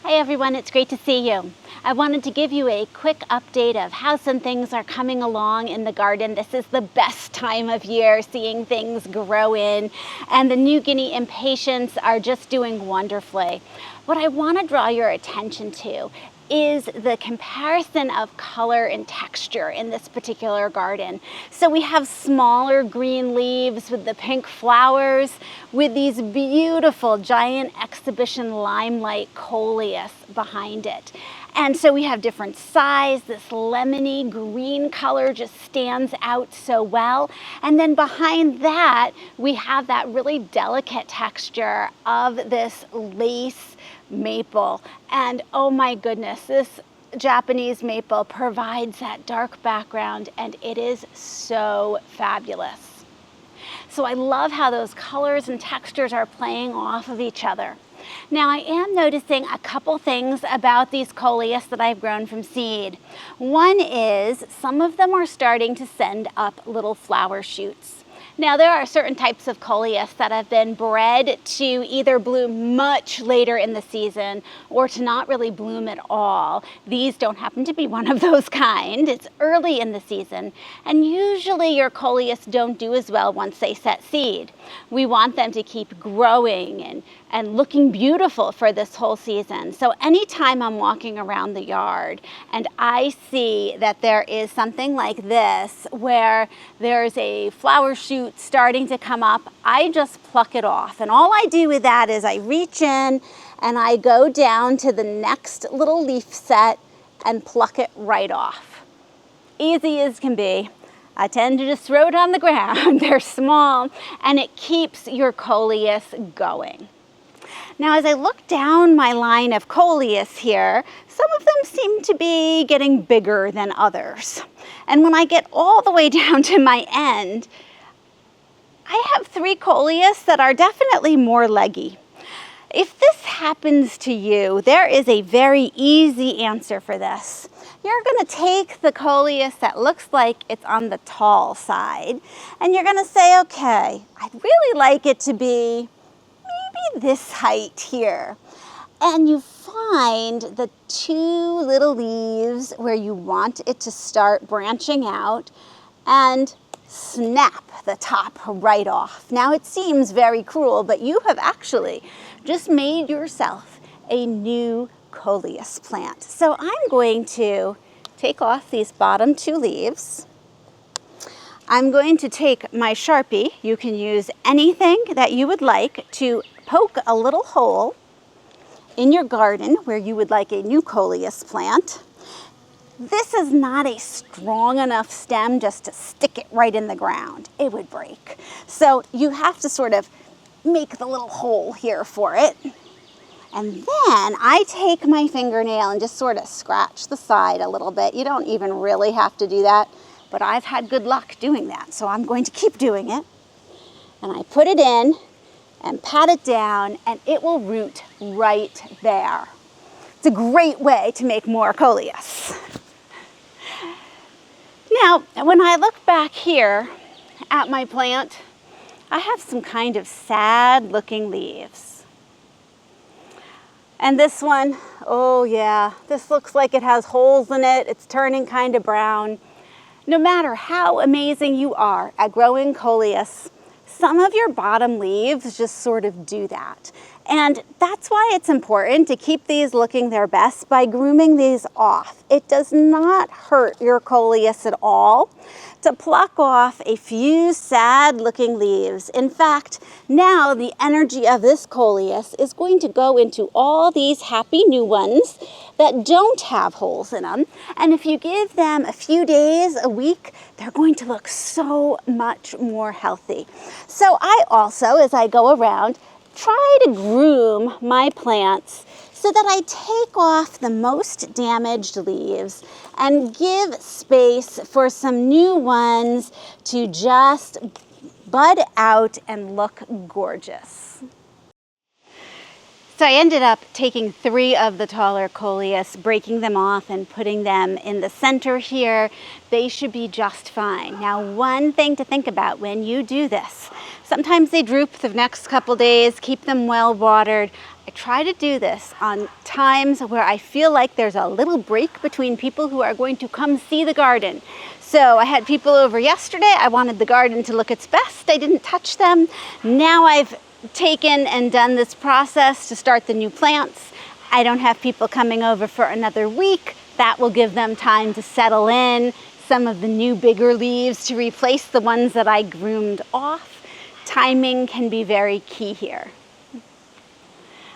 Hey everyone, it's great to see you. I wanted to give you a quick update of how some things are coming along in the garden. This is the best time of year, seeing things grow in, and the New Guinea impatiens are just doing wonderfully. What I want to draw your attention to is the comparison of color and texture in this particular garden. So we have smaller green leaves with the pink flowers with these beautiful giant exhibition limelight Coleus behind it. And so we have different size. This lemony green color just stands out so well. And then behind that, we have that really delicate texture of this lace maple. And oh my goodness, this Japanese maple provides that dark background and it is so fabulous. So I love how those colors and textures are playing off of each other. Now I am noticing a couple things about these Coleus that I've grown from seed. One is some of them are starting to send up little flower shoots. Now there are certain types of Coleus that have been bred to either bloom much later in the season or to not really bloom at all. These don't happen to be one of those kind. It's early in the season, and usually your Coleus don't do as well once they set seed. We want them to keep growing and looking beautiful for this whole season. So anytime I'm walking around the yard and I see that there is something like this where there's a flower shoot starting to come up, I just pluck it off. And all I do with that is I reach in and I go down to the next little leaf set and pluck it right off. Easy as can be. I tend to just throw it on the ground. They're small and it keeps your Coleus going. Now, as I look down my line of Coleus here, some of them seem to be getting bigger than others. And when I get all the way down to my end, I have 3 Coleus that are definitely more leggy. If this happens to you, there is a very easy answer for this. You're going to take the Coleus that looks like it's on the tall side, and you're going to say, okay, I'd really like it to be maybe this height here. And you find the 2 little leaves where you want it to start branching out and snap the top right off. Now it seems very cruel, but you have actually just made yourself a new Coleus plant. So I'm going to take off these bottom 2 leaves. I'm going to take my Sharpie. You can use anything that you would like to poke a little hole in your garden where you would like a new Coleus plant. This is not a strong enough stem just to stick it right in the ground. It would break. So you have to sort of make the little hole here for it. And then I take my fingernail and just sort of scratch the side a little bit. You don't even really have to do that, but I've had good luck doing that, so I'm going to keep doing it. And I put it in and pat it down, and it will root right there. It's a great way to make more Coleus. Now, when I look back here at my plant, I have some kind of sad looking leaves. And this one, oh yeah, this looks like it has holes in it. It's turning kind of brown. No matter how amazing you are at growing Coleus, some of your bottom leaves just sort of do that. And that's why it's important to keep these looking their best by grooming these off. It does not hurt your Coleus at all to pluck off a few sad looking leaves. In fact, now the energy of this Coleus is going to go into all these happy new ones that don't have holes in them. And if you give them a few days, a week, they're going to look so much more healthy. So I also, as I go around, try to groom my plants so that I take off the most damaged leaves and give space for some new ones to just bud out and look gorgeous. So I ended up taking 3 of the taller Coleus, breaking them off and putting them in the center here. They should be just fine. Now, one thing to think about when you do this, sometimes they droop the next couple days, keep them well watered. I try to do this on times where I feel like there's a little break between people who are going to come see the garden. So I had people over yesterday. I wanted the garden to look its best. I didn't touch them. Now I've taken and done this process to start the new plants. I don't have people coming over for another week. That will give them time to settle in, some of the new bigger leaves to replace the ones that I groomed off. Timing can be very key here.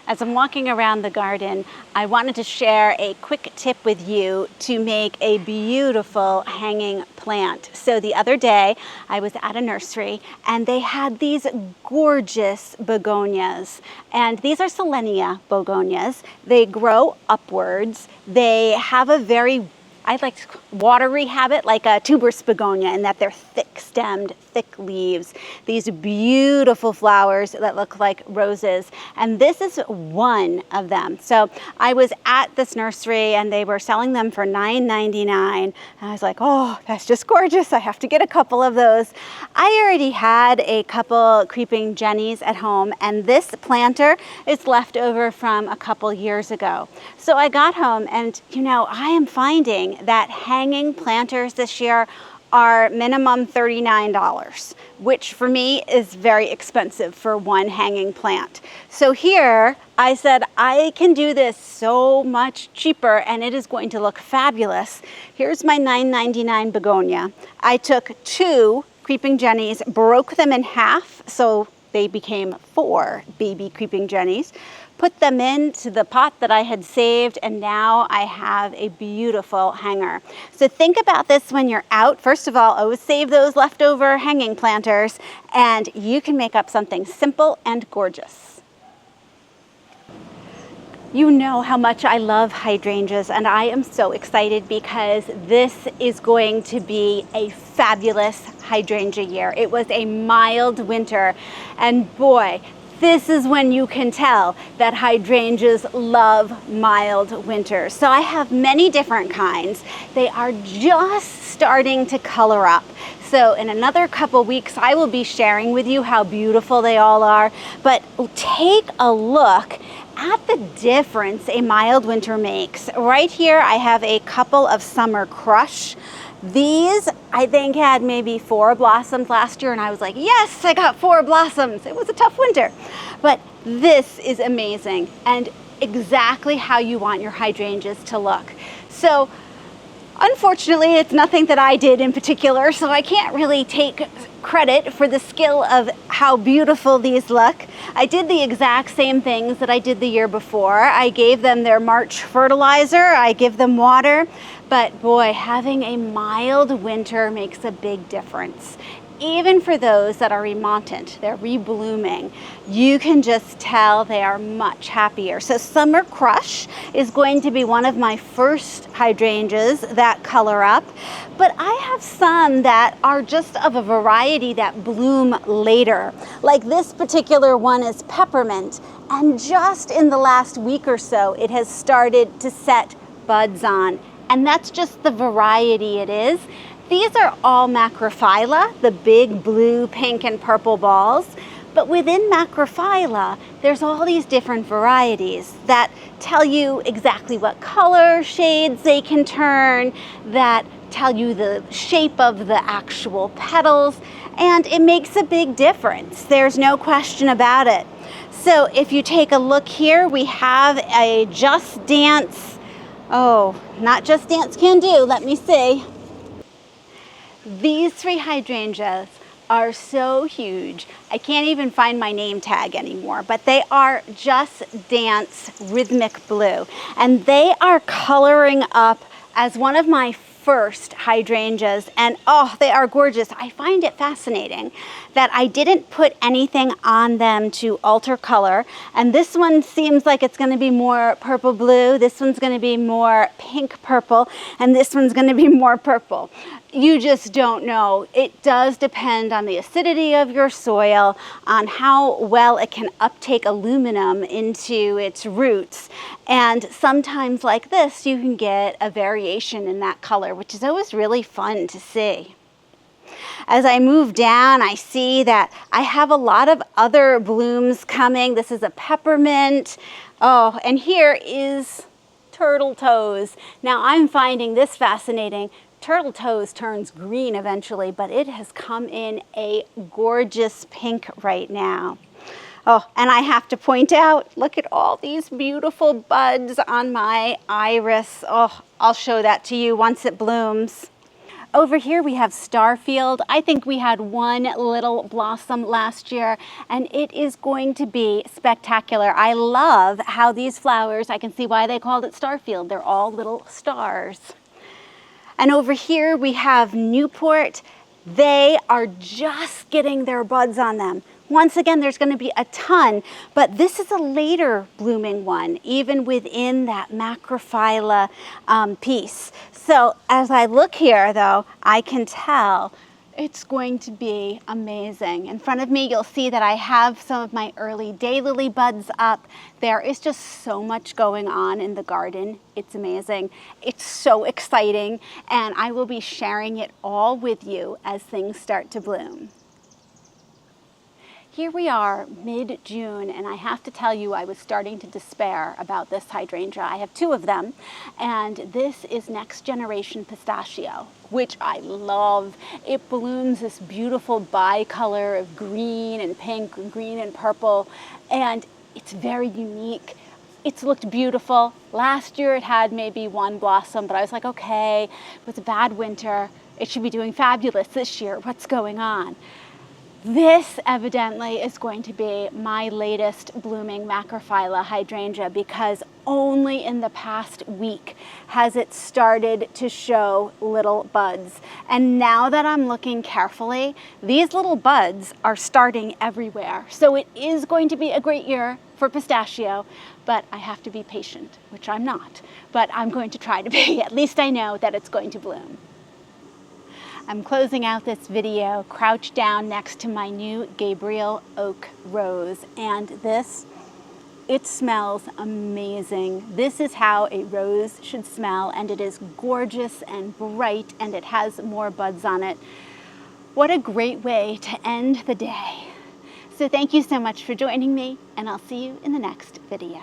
As I'm walking around the garden, I wanted to share a quick tip with you to make a beautiful hanging plant. So the other day, I was at a nursery and they had these gorgeous begonias. And these are Selenia begonias. They grow upwards. They have a very, I like watery habit, like a tuberous begonia, in that they're thick-stemmed, thick leaves. These beautiful flowers that look like roses. And this is one of them. So I was at this nursery and they were selling them for $9.99. And I was like, oh, that's just gorgeous. I have to get a couple of those. I already had a couple creeping jennies at home, and this planter is left over from a couple years ago. So I got home and, you know, I am finding that hanging planters this year are minimum $39, which for me is very expensive for one hanging plant. So here I said, I can do this so much cheaper and it is going to look fabulous. Here's my $9.99 begonia. I took 2 creeping jennies, broke them in half so they became 4 baby creeping jennies, put them into the pot that I had saved, and now I have a beautiful hanger. So think about this when you're out. First of all, always save those leftover hanging planters, and you can make up something simple and gorgeous. You know how much I love hydrangeas, and I am so excited because this is going to be a fabulous hydrangea year. It was a mild winter, and boy, this is when you can tell that hydrangeas love mild winters. So I have many different kinds. They are just starting to color up. So in another couple weeks, I will be sharing with you how beautiful they all are. But take a look at the difference a mild winter makes. Right here, I have a couple of summer crush. These, I think, had maybe 4 blossoms last year, and I was like, yes, I got 4 blossoms. It was a tough winter. But this is amazing and exactly how you want your hydrangeas to look. So unfortunately, it's nothing that I did in particular, so I can't really take credit for the skill of how beautiful these look. I did the exact same things that I did the year before. I gave them their March fertilizer, I give them water, but boy, having a mild winter makes a big difference. Even for those that are remontant, they're reblooming, you can just tell they are much happier. So Summer Crush is going to be one of my first hydrangeas that color up, but I have some that are just of a variety that bloom later. Like this particular one is peppermint, and just in the last week or so, it has started to set buds on. And that's just the variety it is. These are all macrophylla, the big blue, pink, and purple balls. But within macrophylla, there's all these different varieties that tell you exactly what color shades they can turn, that tell you the shape of the actual petals, and it makes a big difference. There's no question about it. So if you take a look here, we have a Just Dance, not Just Dance Can Do, let me see. These 3 hydrangeas are so huge. I can't even find my name tag anymore, but they are Just Dance Rhythmic Blue. And they are coloring up as one of my first hydrangeas, and they are gorgeous. I find it fascinating that I didn't put anything on them to alter color, and this one seems like it's going to be more purple blue, this one's going to be more pink purple, and this one's going to be more purple. You just don't know. It does depend on the acidity of your soil, on how well it can uptake aluminum into its roots. And sometimes like this, you can get a variation in that color, which is always really fun to see. As I move down, I see that I have a lot of other blooms coming. This is a peppermint. Oh, and here is turtle toes. Now I'm finding this fascinating. Turtle toes turns green eventually, but it has come in a gorgeous pink right now. Oh, and I have to point out, look at all these beautiful buds on my iris. Oh, I'll show that to you once it blooms. Over here we have Starfield. I think we had one little blossom last year, and it is going to be spectacular. I love how these flowers, I can see why they called it Starfield. They're all little stars. And over here we have Newport. They are just getting their buds on them. Once again, there's going to be a ton, but this is a later blooming one, even within that macrophylla piece. So as I look here, though, I can tell it's going to be amazing. In front of me, you'll see that I have some of my early daylily buds up. There is just so much going on in the garden. It's amazing. It's so exciting, and I will be sharing it all with you as things start to bloom. Here we are mid-June, and I have to tell you I was starting to despair about this hydrangea. I have two of them, and this is Next Generation Pistachio, which I love. It blooms this beautiful bicolor of green and pink, green and purple, and it's very unique. It's looked beautiful. Last year it had maybe one blossom, but I was like, okay, it was a bad winter. It should be doing fabulous this year. What's going on? This evidently is going to be my latest blooming macrophylla hydrangea, because only in the past week has it started to show little buds. And now that I'm looking carefully, these little buds are starting everywhere. So it is going to be a great year for pistachio, but I have to be patient, which I'm not. But I'm going to try to be. At least I know that it's going to bloom. I'm closing out this video crouched down next to my new Gabriel Oak Rose, and this, it smells amazing. This is how a rose should smell, and it is gorgeous and bright, and it has more buds on it. What a great way to end the day. So thank you so much for joining me, and I'll see you in the next video.